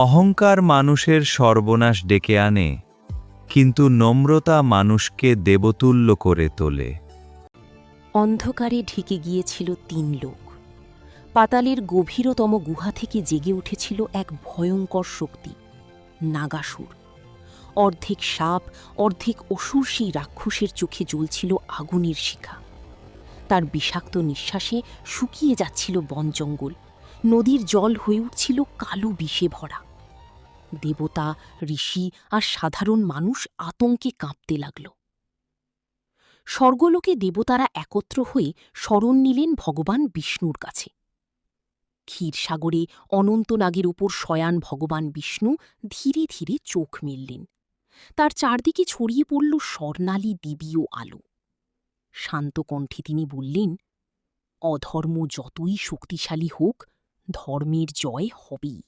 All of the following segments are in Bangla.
অহংকার মানুষের সর্বনাশ ডেকে আনে, কিন্তু নম্রতা মানুষকে দেবতুল্য করে তোলে। অন্ধকারে ঢেকে গিয়েছিল ৩ লোক। পাতালের গভীরতম গুহা থেকে জেগে উঠেছিল এক ভয়ঙ্কর শক্তি, নাগাসুর। অর্ধেক সাপ, অর্ধেক অসুর সেই রাক্ষসের চোখে জ্বলছিল আগুনের শিখা। তার বিষাক্ত নিঃশ্বাসে শুকিয়ে যাচ্ছিল বন জঙ্গল, নদীর জল হয়ে উঠছিল কালো বিষে ভরা। দেবতা, ঋষি আর সাধারণ মানুষ আতঙ্কে কাঁপতে লাগল। স্বর্গলোকে দেবতারা একত্র হয়ে শরণ নিলেন ভগবান বিষ্ণুর কাছে। ক্ষীরসাগরে অনন্তনাগের উপর শয়ান ভগবান বিষ্ণু ধীরে ধীরে চোখ মেললেন। তার চারদিকে ছড়িয়ে পড়ল স্বর্ণালী দিবীয় আলো। শান্ত কণ্ঠে তিনি বললেন, অধর্ম যতই শক্তিশালী হোক, ধর্মের জয় হবেই।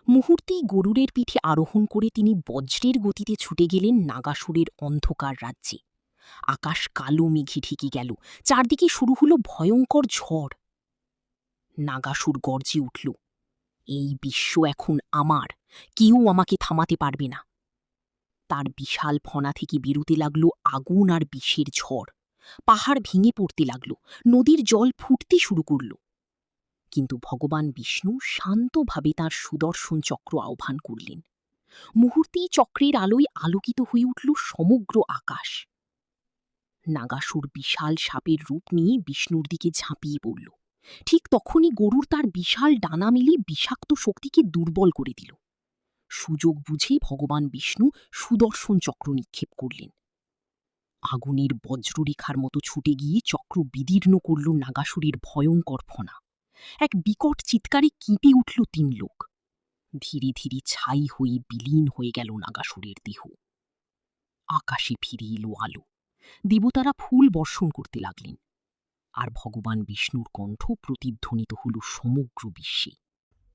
মুহূর্তেই গরুরের পিঠে আরোহণ করে তিনি বজ্রের গতিতে ছুটে গেলেন নাগাসুরের অন্ধকার রাজ্যে। আকাশ কালো মেঘে ঢেকে গেল, চারদিকে শুরু হল ভয়ঙ্কর ঝড়। নাগাসুর গর্জে উঠল, এই বিশ্ব এখন আমার, কেউ আমাকে থামাতে পারবে না। তার বিশাল ফনা থেকে বেরোতে লাগল আগুন আর বিষের ঝড়। পাহাড় ভেঙে পড়তে লাগল, নদীর জল ফুটতে শুরু করল। কিন্তু ভগবান বিষ্ণু শান্তভাবে তাঁর সুদর্শন চক্র আহ্বান করলেন। মুহূর্তেই চক্রের আলোয় আলোকিত হয়ে উঠল সমগ্র আকাশ। নাগাসুর বিশাল সাপের রূপ নিয়ে বিষ্ণুর দিকে ঝাঁপিয়ে পড়ল। ঠিক তখনই গরুর তার বিশাল ডানা মেলে বিষাক্ত শক্তিকে দুর্বল করে দিল। সুযোগ বুঝে ভগবান বিষ্ণু সুদর্শন চক্র নিক্ষেপ করলেন। আগুনের বজ্ররেখার মতো ছুটে গিয়ে চক্র বিদীর্ণ করল নাগাসুরের ভয়ঙ্কর ফনা। এক বিকট চিৎকারে কেঁপে উঠল ৩ লোক। ধীরে ধীরে ছাই হয়ে বিলীন হয়ে গেল নাগাসুরের দেহ। আকাশে ফিরে এলো আলো। দেবতারা ফুল বর্ষণ করতে লাগলেন, আর ভগবান বিষ্ণুর কণ্ঠ প্রতিধ্বনিত হল সমগ্র বিশ্বে।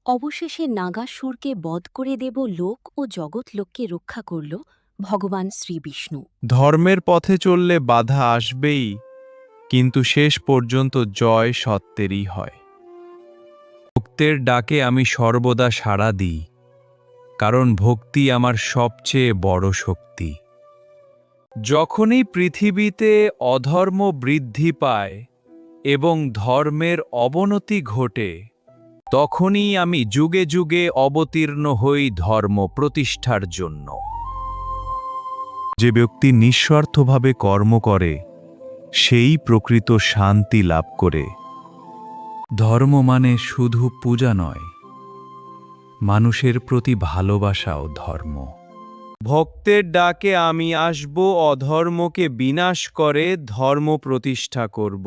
অবশেষে নাগাসুরকে বধ করে দেব লোক ও জগৎ লোককে রক্ষা করল ভগবান শ্রীবিষ্ণু। ধর্মের পথে চললে বাধা আসবেই, কিন্তু শেষ পর্যন্ত জয় সত্যেরই হয়। ভক্তের ডাকে আমি সর্বদা সাড়া দিই, কারণ ভক্তি আমার সবচেয়ে বড় শক্তি। যখনই পৃথিবীতে অধর্ম বৃদ্ধি পায় এবং ধর্মের অবনতি ঘটে, তখনই আমি যুগে যুগে অবতীর্ণ হই ধর্ম প্রতিষ্ঠার জন্য। যে ব্যক্তি নিঃস্বার্থভাবে কর্ম করে, সেই প্রকৃত শান্তি লাভ করে। ধর্ম মানে শুধু পূজা নয়, মানুষের প্রতি ভালোবাসাও ধর্ম। ভক্তের ডাকে আমি আসব, অধর্মকে বিনাশ করে ধর্ম প্রতিষ্ঠা করব।